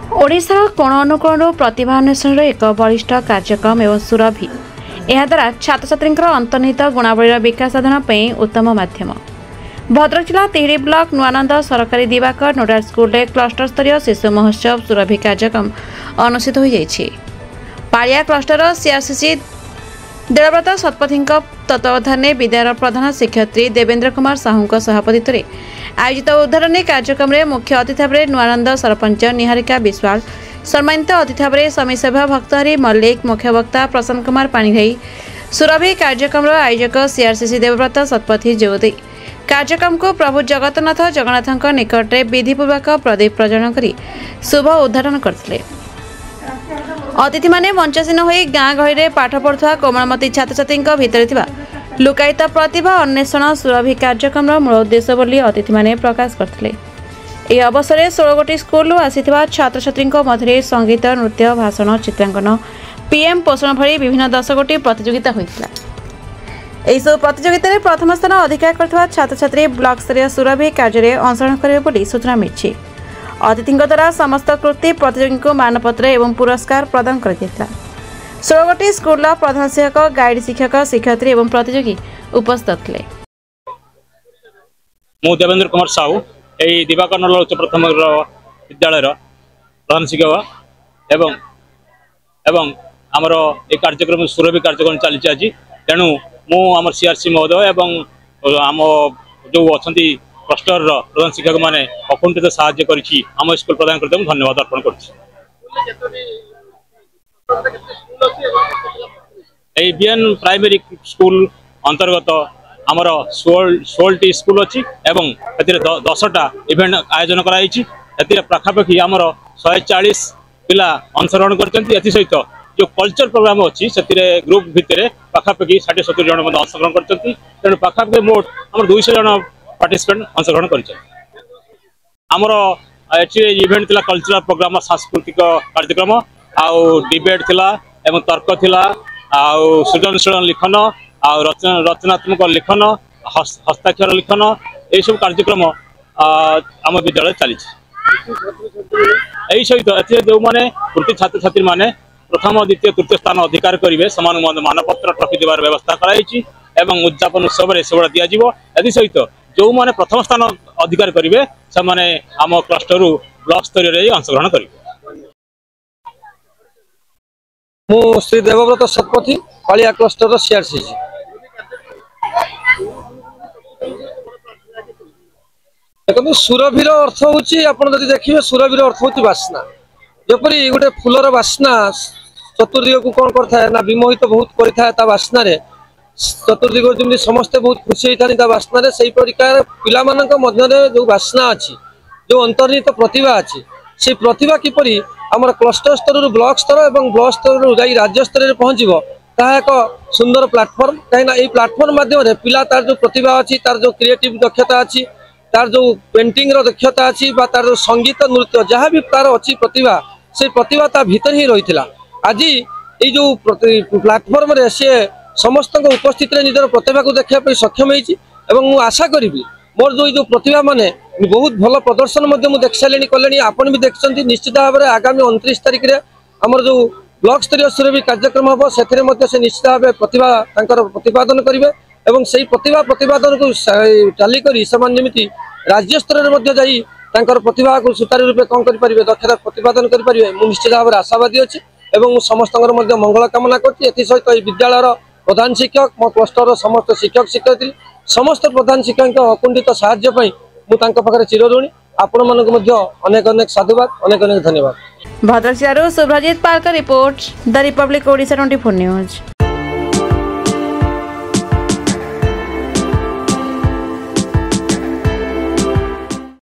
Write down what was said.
ओडिशार कोण अनुकोण प्रतिभा अन्वेषण एक वरिष्ठ कार्यक्रम एवं सुरभि याद्वारा छात्र छात्री अंतर्निहित गुणावलीर विकास साधन पर उत्तम माध्यम। भद्रक जिला तिहिड़ी ब्लॉक नुआनंद सरकारी दिवाकर नोडाल स्कूल क्लस्टर स्तरीय शिशु महोत्सव सुरभि कार्यक्रम अनुष्ठित हो जाइछि। पाड़िया क्लस्टर सीआरसीसी देवव्रत शतपथी तत्वावधान विद्यालय प्रधान शिक्षयित्री देवेंद्र कुमार साहू सभापतित्व आयोजित उद्घाटनी कार्यक्रम में मुख्य अतिथि भाव नुआनंद सरपंच निहारिका विश्वाल, सम्मानित अतिथि भाव समीसभा भक्तहरी मल्लिक, मुख्य वक्ता प्रसन्न कुमार पाणिग्राही, सुरभि कार्यक्रम आयोजक सीआरसीसी देवव्रत शतपथी जोदी कार्यक्रम को प्रभु जगन्नाथ जगन्नाथ निकट में विधिपूर्वक प्रदीप प्रज्वलन कर शुभ उद्घाटन करते। अतिथि माने मंचासीन होई गाँ गहरी पाठ पढ़ुवा कोमलमती छात्र छात्री भितर थिबा लुकायित प्रतिभा अन्वेषण सुरभि कार्यक्रम मूल उद्देश्य बोली अतिथि माने प्रकाश करथिले। एही अवसर में 16 गोटी स्कूल आसीथिबा छात्र छात्री मध्य संगीत, नृत्य, भाषण, चित्रांकन, पीएम पोषण भली विभिन्न 10 गोटी प्रतियोगिता होइतिला। एही सब प्रतियोगिता में प्रथम स्थान अधिकार करथिबा छात्र छात्री ब्लॉक स्तरीय सुरभि कार्य में अंशग्रहण करिवे बोली सूचना मिली। अतिथि द्वारा समस्त कृति प्रतियोगी को मानपत्र एवं पुरस्कार प्रदान कर 16 गोटी स्कूल प्रधान शिक्षक, गाइड शिक्षक, शिक्षयित्री एवं प्रतियोगी उपस्थित थे। मु देवेंद्र कुमार साहू यही दिवाकर नोडाल उच्च प्राथमिक विद्यालय प्रधान शिक्षक एवं एवं आमर ये कार्यक्रम सुरभि कार्यक्रम चली आज। तेणु मु आम सीआरसी महोदय एवं आम जो अच्छा क्लस्टर प्रधान शिक्षक मैंने अकुंठित साहाय्य करी आम स्कूल प्रदान करते धन्यवाद अर्पण कर। बीएन प्राइमरी स्कूल अंतर्गत आमर 16टी स्कूल अच्छी एवं 10टा इवेंट आयोजन कराई। पाखापाखि आमर 140 पिला अंशग्रहण कर सहित जो कल्चर प्रोग्राम अच्छी से ग्रुप भितर पाखापाखि 60-70 जन अंशग्रहण कर। तेणु पाखापाखि मोट आम 200 जन पार्टिसिपेंट अंशग्रहण कर। आमर इवेंट थिला कल्चरल प्रोग्राम, सांस्कृतिक कार्यक्रम, आउ डिबेट थिला एवं तर्क थिला, आउ सृजनशील लिखन, आउ रचनात्मक लिखन, हस्ताक्षर लिखन, यही सब कार्यक्रम आम विद्यालय चली। यही सहित जो मैंने कृति छात्र छात्री मैंने प्रथम, द्वितीय, तृतीय स्थान अधिकार करेंगे से मानपत्र ट्रफी देवार व्यवस्था कराई एवं उद्यापन उत्सव में से दिया सहित जो मैंने प्रथम स्थान अधिकार करेंगे से आम क्लस्टर ब्लॉक स्तर अंशग्रहण करेंगे। मु श्री देवव्रत शतपथी पालिया क्लस्टर सीआरसीसी। देखो सुरभिर अर्थ होची आपण जदि देखिबे सुरभिर अर्थ होची बासना। जपरी गोटे फूलर बासना चतुर्दिग को कौन करता है ना विमोहित बहुत करता है। ता बासना रे चतुर्दिग जमी समस्ते बहुत खुशी होता है। बासना रे सही प्रकार पिला मानक मध्य जो बासना अच्छी, जो अंतर्निहित प्रतिभा अच्छी, से प्रतिभा किपरि आमर क्लस्टर स्तर ब्लॉक स्तर और ब्लॉक स्तर जाई राज्य स्तर में पहुँचो ताहा एक सुंदर प्लाटफर्म। कहीं प्लाटफर्म माध्यम पिला तार जो प्रतिभा अच्छी, तार जो क्रिएटिव दक्षता अच्छी, तार जो पेंटिंग दक्षता अच्छी, तार जो संगीत, नृत्य जहाँ भी तार अच्छी प्रतिभा, से प्रतिभा ता भीतर ही रही था। आज ये जो प्लाटफर्म रे सी समस्त उपस्थित निजर प्रतिभा को देखा सक्षम हो। आशा करी मोर जो प्रतिभा माने बहुत भल प्रदर्शन देख सारे कले। आपन भी देखते निश्चित भाव में आगामी 29 तारिख में आमर जो ब्लॉक स्तरीय सुरभि कार्यक्रम हम से निश्चित भाव प्रतिभा प्रतिपादन करेंगे और से प्रतिपादन को टाली कर राज्य स्तर में जाई प्रतिभा को सुचारू रूपे कौन करें दक्षता प्रतिपादन करें निश्चित भाव में आशावादी अच्छी और समस्त मंगल कामना कर। सहित विद्यालय प्रधान शिक्षक, मो क्लस्टर समस्त शिक्षक शिक्षयित्री समस्त प्रधान शिक्षक अकुंठित साहाय्य मुझे चिरऋणी। आपण मानक अनेक अनेक साधुवाद, अनेक अनेक धन्यवाद। भद्रक जिलूर शुभ्रजीत पार्कर report the republic Odisha 24 news.